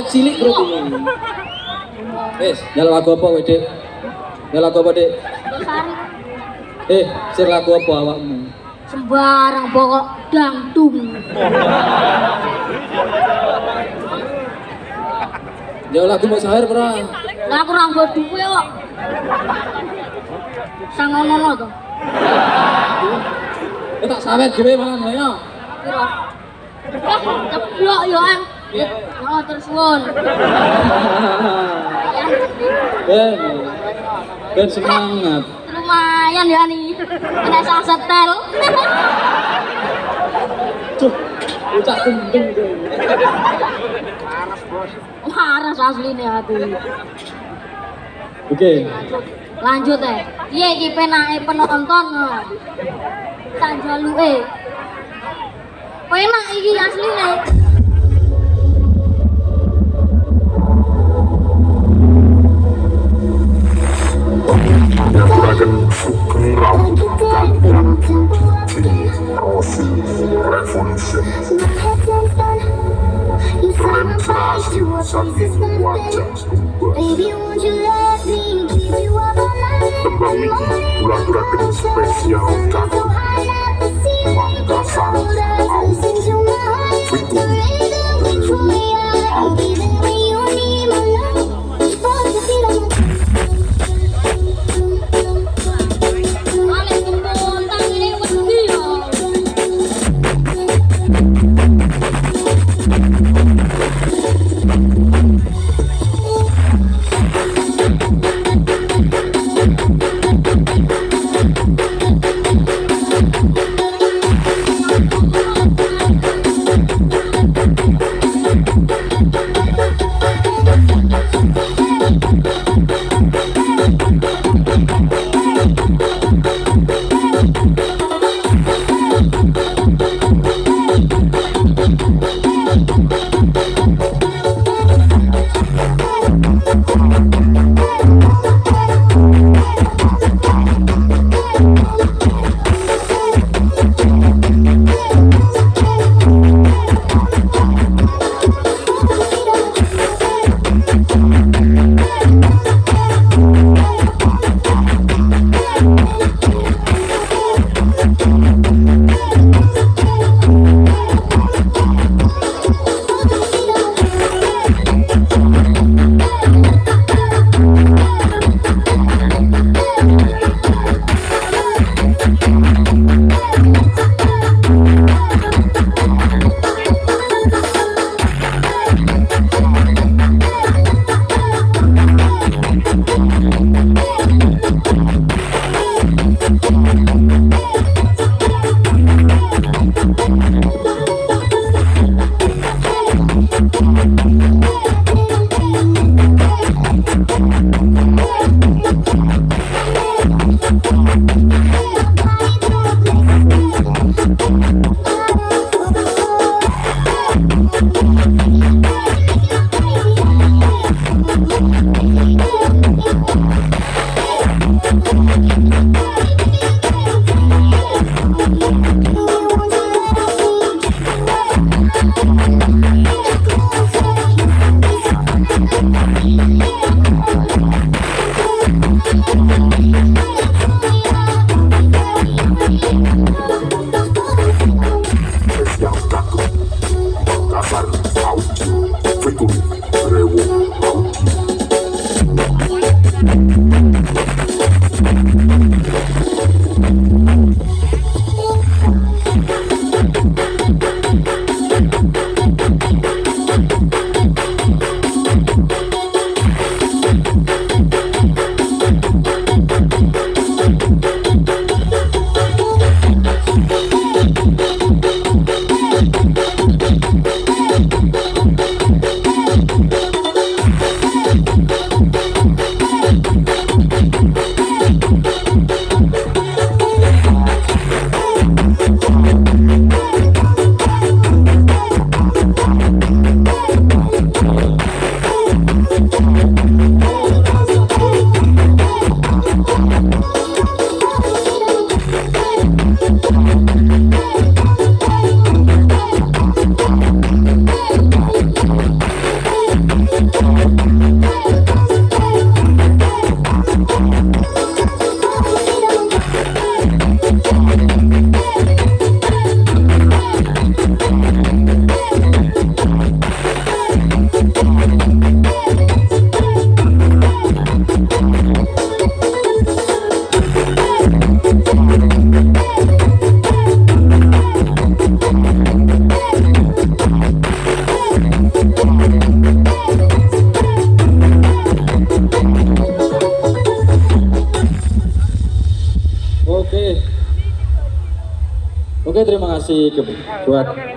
cilik bro ini. Wes, nyala lagu apa weh Dik? Nyala lagu apa Dik? Sir lagu apa awakmu? Sembarang pokok dangdung. Nyala lagu mau sahur bro. Lah aku ora nggo duwe kok. Sangono to. Tak sawet dhewe malah ya. Piro? Ceblok yo an. Oh terus suwun. Ben semangat. Lumayan ya nih. Kena sang setel. Tuh, ucap gendeng tuh. Waras asline aku. Oke. Lanjut piye iki penake penonton tak jaluke penak iki asline. Menyambarakan sugeng rambut ganteng di Rossi Revolution Penetrasi satu wajah tunggal tembang ini ulah-ulakan spesial kagum Mangkasan Audio Fitur Audio Oke, terima kasih buat